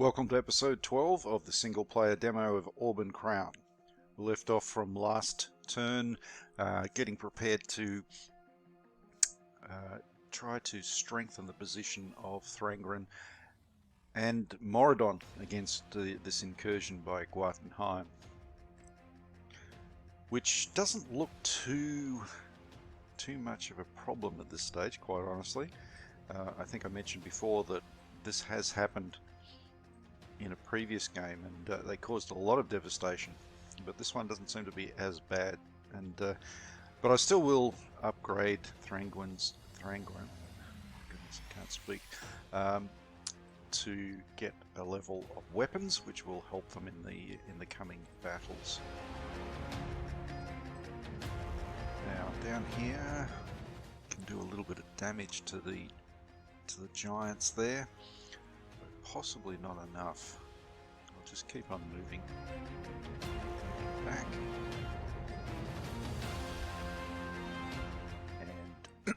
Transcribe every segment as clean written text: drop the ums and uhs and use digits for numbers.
Welcome to episode 12 of the single player demo of Orb and Crown. We left off from last turn, getting prepared to try to strengthen the position of Thrangren and Moradon against this incursion by Guatenheim, which doesn't look too much of a problem at this stage, quite honestly. I think I mentioned before that this has happened in a previous game, and they caused a lot of devastation, but this one doesn't seem to be as bad. And but I still will upgrade Thrangren's goodness, I can't speak, to get a level of weapons, which will help them in the coming battles. Now down here, can do a little bit of damage to the giants there. Possibly not enough. I'll just keep on moving back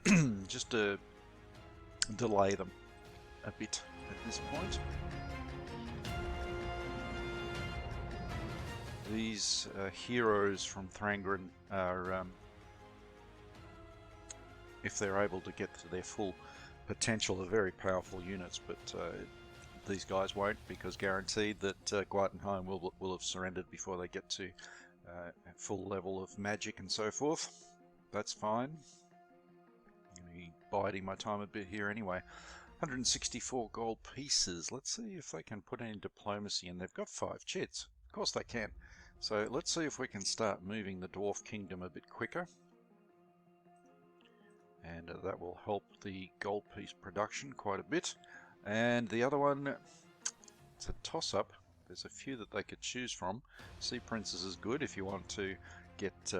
and just to delay them a bit at this point. These heroes from Thrangren are, if they're able to get to their full potential, are very powerful units, but these guys won't, because guaranteed that Guatenheim will have surrendered before they get to a full level of magic and so forth. That's fine. I'm going to be biding my time a bit here anyway. 164 gold pieces. Let's see if they can put any diplomacy in. They've got 5 chits. Of course they can. So let's see if we can start moving the Dwarf Kingdom a bit quicker. And that will help the gold piece production quite a bit. And the other one, it's a toss-up. There's a few that they could choose from. Sea Princess is good if you want to get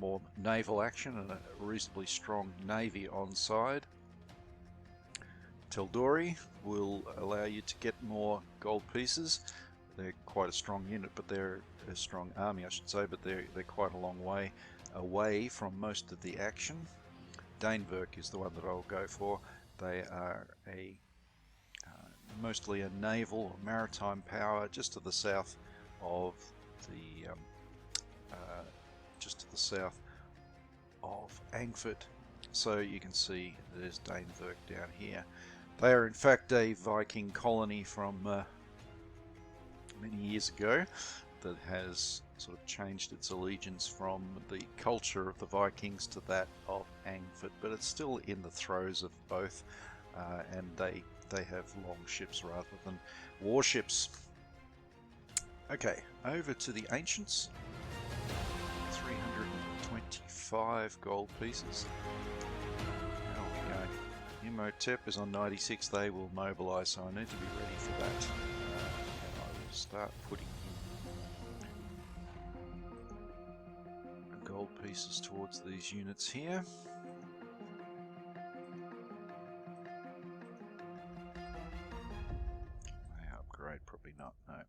more naval action and a reasonably strong navy on side. Teldori will allow you to get more gold pieces. They're quite a strong unit, but they're a strong army, I should say, but they're quite a long way away from most of the action. Danevirk is the one that I'll go for. They are mostly a naval or maritime power just to the south of the Angford. So you can see there's Danevirk down here. They are in fact a Viking colony from many years ago that has sort of changed its allegiance from the culture of the Vikings to that of Angford, but it's still in the throes of both, and they have long ships rather than warships. Okay, over to the Ancients. 325 gold pieces. How are we going? Imhotep is on 96. They will mobilize, so I need to be ready for that. And I will start putting gold pieces towards these units here. May I upgrade? Probably not, no.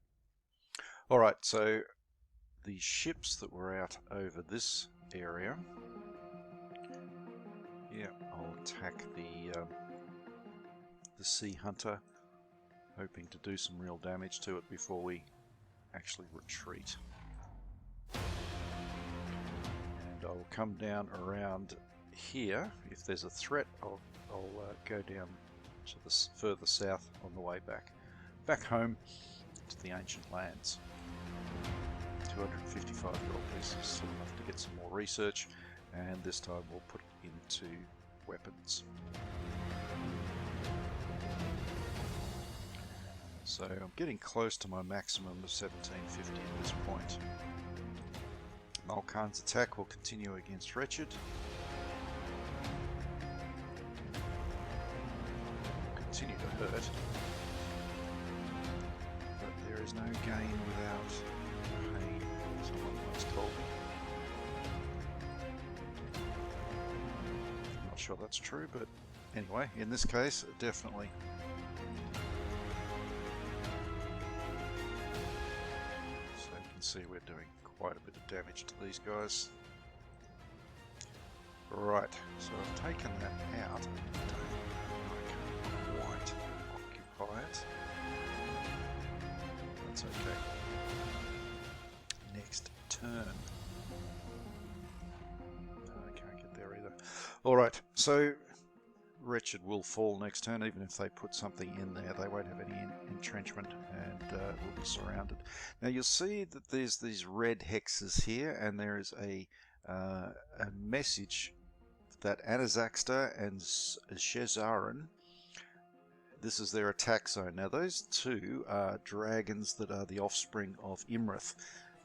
Alright, so the ships that were out over this area, yeah, I'll attack the Sea Hunter, hoping to do some real damage to it before we actually retreat. I'll come down around here. If there's a threat, I'll go down to the further south on the way back home to the ancient lands. 255 gold pieces, still enough to get some more research, and this time we'll put it into weapons. So I'm getting close to my maximum of 1750 at this point. Malkan's attack will continue against Wretched. Continue to hurt. But there is no gain without pain, someone once told me. I'm not sure that's true, but anyway, in this case, definitely. So you can see we're doing quite a bit of damage to these guys. Right, so I've taken that out. I can't quite occupy it. Alright, so Wretched will fall next turn. Even if they put something in there, they won't have any entrenchment and will be surrounded. Now you'll see that there's these red hexes here, and there is a message that Anazaxta and Shezarin, this is their attack zone. Now those two are dragons that are the offspring of Imrith.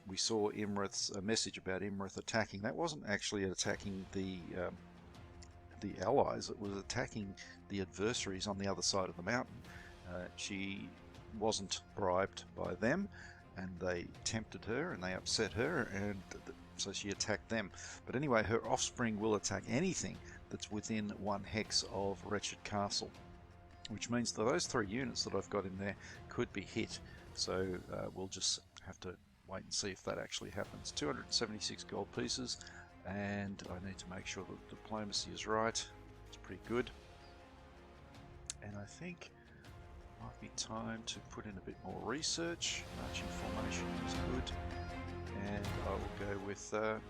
We saw a message about Imrith attacking. That wasn't actually attacking the allies, it was attacking the adversaries on the other side of the mountain. She wasn't bribed by them, and they tempted her and they upset her, and so she attacked them. But anyway, her offspring will attack anything that's within 1 hex of Wretched Castle, which means that those 3 units that I've got in there could be hit. So we'll just have to wait and see if that actually happens. 276 gold pieces, and I need to make sure that diplomacy is right. It's pretty good, and I think it might be time to put in a bit more research. Marching formation is good, and I will go with range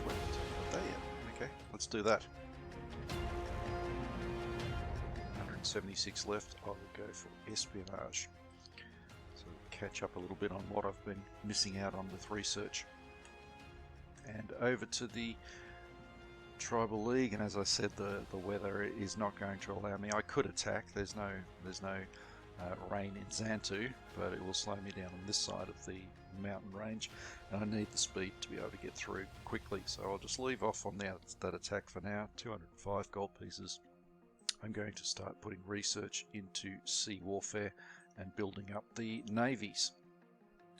weapons. Not there yet. Okay, let's do that. 176 left. I will go for espionage, so catch up a little bit on what I've been missing out on with research. And over to the Tribal League, and as I said, the weather is not going to allow me. I could attack. There's no rain in Xantu, but it will slow me down on this side of the mountain range, and I need the speed to be able to get through quickly. So I'll just leave off on that attack for now. 205 gold pieces. I'm going to start putting research into sea warfare and building up the navies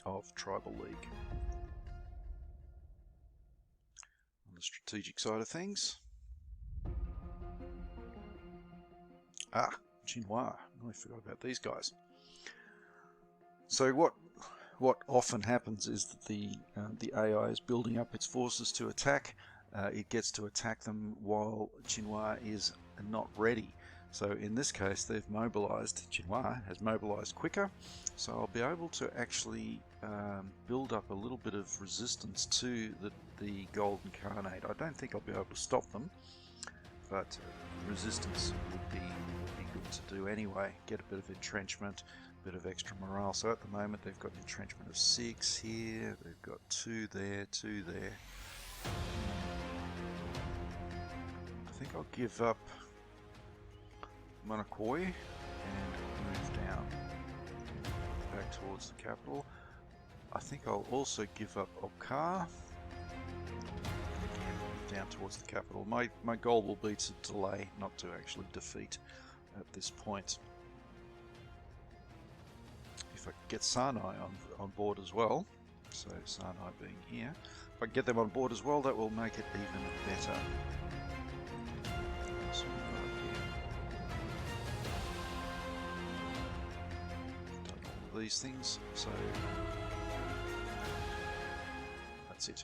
of Tribal League. The strategic side of things. Chinois. I forgot about these guys. So what often happens is that the AI is building up its forces to attack. It gets to attack them while Chinois is not ready. So in this case, they've mobilized. Chinois has mobilized quicker, so I'll be able to actually build up a little bit of resistance to the Golden Carnate. I don't think I'll be able to stop them, but resistance would be good to do anyway. Get a bit of entrenchment, a bit of extra morale. So at the moment they've got an entrenchment of 6 here, they've got 2 there, 2 there. I think I'll give up Monokoi and move down back towards the capital. I think I'll also give up Okar and move down towards the capital. My goal will be to delay, not to actually defeat at this point. If I get Sanai on board as well, so Sanai being here, if I can get them on board as well, that will make it even better. So done all of these things, so that's it.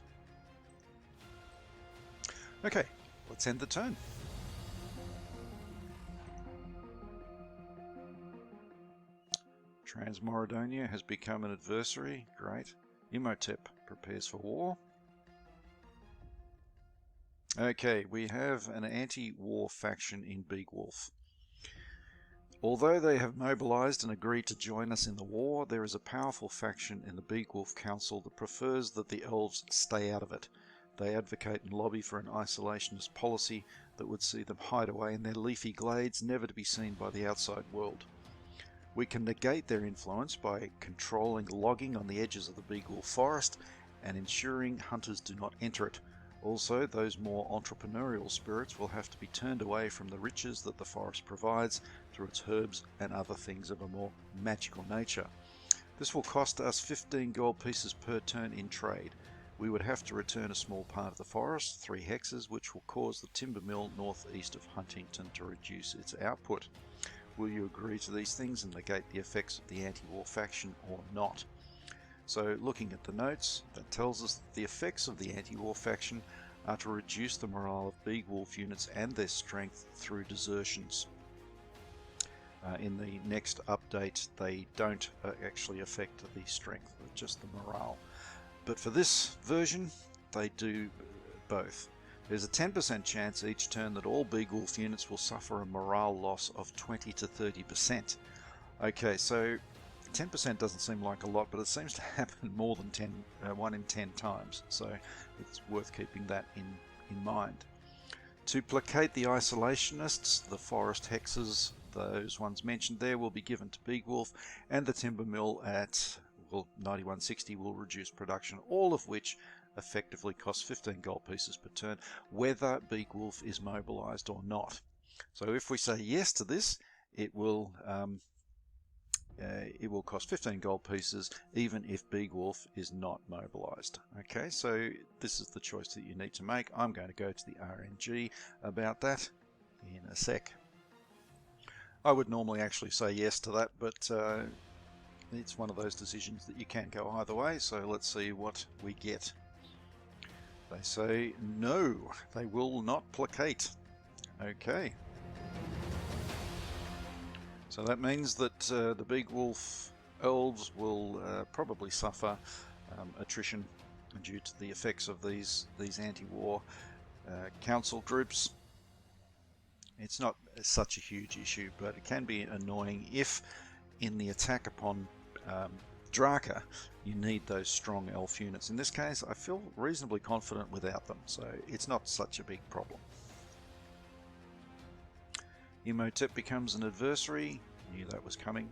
Okay, let's end the turn. Transmoridonia has become an adversary. Great. Imhotep prepares for war. Okay, we have an anti-war faction in Beegwolf. Although they have mobilized and agreed to join us in the war, there is a powerful faction in the Beegwolf Council that prefers that the elves stay out of it. They advocate and lobby for an isolationist policy that would see them hide away in their leafy glades, never to be seen by the outside world. We can negate their influence by controlling logging on the edges of the Beegwolf forest and ensuring hunters do not enter it. Also, those more entrepreneurial spirits will have to be turned away from the riches that the forest provides through its herbs and other things of a more magical nature. This will cost us 15 gold pieces per turn in trade. We would have to return a small part of the forest, 3 hexes, which will cause the timber mill northeast of Huntington to reduce its output. Will you agree to these things and negate the effects of the anti-war faction or not? So looking at the notes, that tells us that the effects of the anti-war faction are to reduce the morale of Beegwolf units and their strength through desertions. In the next update, they don't actually affect the strength, just the morale. But for this version, they do both. There's a 10% chance each turn that all Big Wolf units will suffer a morale loss of 20 to 30%. Okay, so 10% doesn't seem like a lot, but it seems to happen more than 1 in 10 times, so it's worth keeping that in mind. To placate the isolationists, the forest hexes, those ones mentioned there, will be given to Big Wolf, and the timber mill at 9160 will reduce production, all of which effectively costs 15 gold pieces per turn, whether Big Wolf is mobilized or not. So if we say yes to this, it will cost 15 gold pieces even if Big Wolf is not mobilized. Okay, so this is the choice that you need to make. I'm going to go to the RNG about that in a sec. I would normally actually say yes to that, but it's one of those decisions that you can go either way, so let's see what we get. They say no, they will not placate. Okay. So that means that the Big Wolf elves will probably suffer attrition due to the effects of these anti-war council groups. It's not such a huge issue, but it can be annoying if in the attack upon Draka you need those strong elf units. In this case, I feel reasonably confident without them, so it's not such a big problem. Imhotep becomes an adversary, knew that was coming,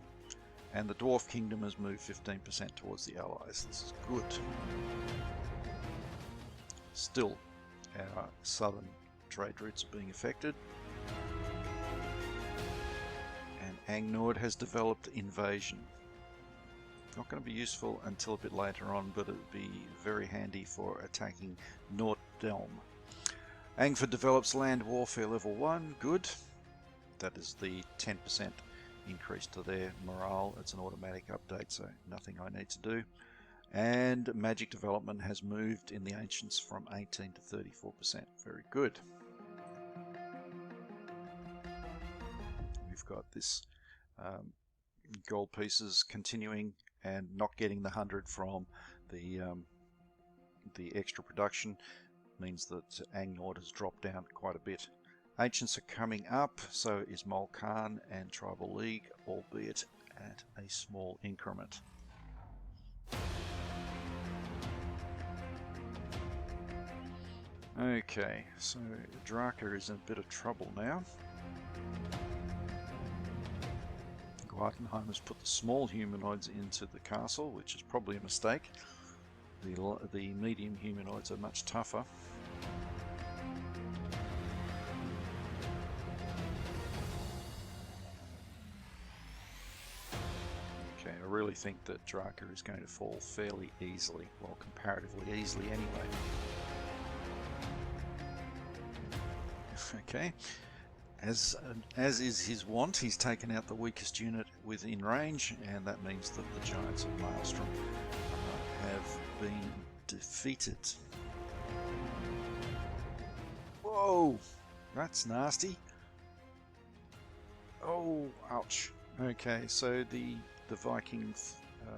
and the Dwarf Kingdom has moved 15% towards the Allies. This is good. Still, our southern trade routes are being affected, and Angnord has developed invasion. Not going to be useful until a bit later on, but it would be very handy for attacking Norddelm. Angford develops land warfare level 1, good. That is the 10% increase to their morale. It's an automatic update, so nothing I need to do. And magic development has moved in the ancients from 18 to 34%. Very good. We've got this gold pieces continuing and not getting the 100 from the extra production means that Angnord has dropped down quite a bit. Ancients are coming up, so is Molkan and Tribal League, albeit at a small increment. Okay, so Draka is in a bit of trouble now. Gleitenheim has put the small humanoids into the castle, which is probably a mistake. The medium humanoids are much tougher. Okay, I really think that Draka is going to fall fairly easily, well, comparatively easily anyway. Okay. As is his wont, he's taken out the weakest unit within range, and that means that the Giants of Maelstrom have been defeated. Whoa! That's nasty. Oh, ouch. Okay, so the Viking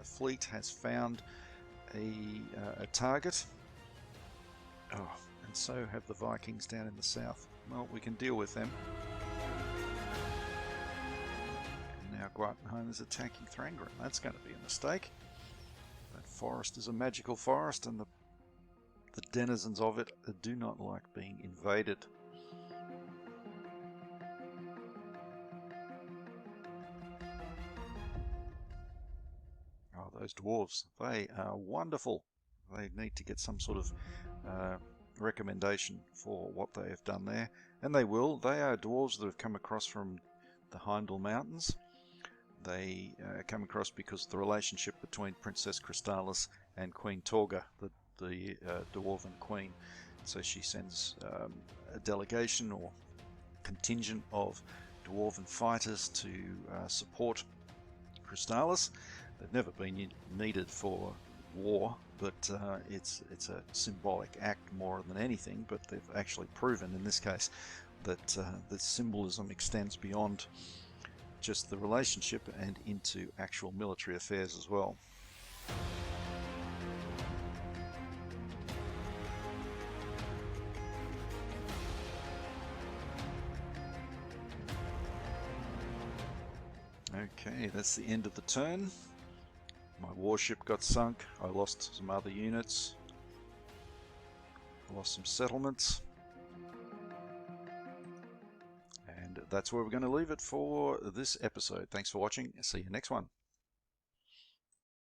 fleet has found a target. Oh, and so have the Vikings down in the south. Well, we can deal with them. And now Gleitenheim is attacking Thrangren. That's going to be a mistake. That forest is a magical forest, and the denizens of it do not like being invaded. Oh, those dwarves. They are wonderful. They need to get some sort of recommendation for what they have done there, and they will. They are dwarves that have come across from the Heimdall Mountains. They come across because of the relationship between Princess Crystallis and Queen Torga, the dwarven queen. So she sends a delegation or contingent of dwarven fighters to support Crystallis. They've never been needed for war, but it's a symbolic act more than anything. But they've actually proven in this case that the symbolism extends beyond just the relationship and into actual military affairs as well. Okay, that's the end of the turn. My warship got sunk. I lost some other units. I lost some settlements. And that's where we're going to leave it for this episode. Thanks for watching. See you next one.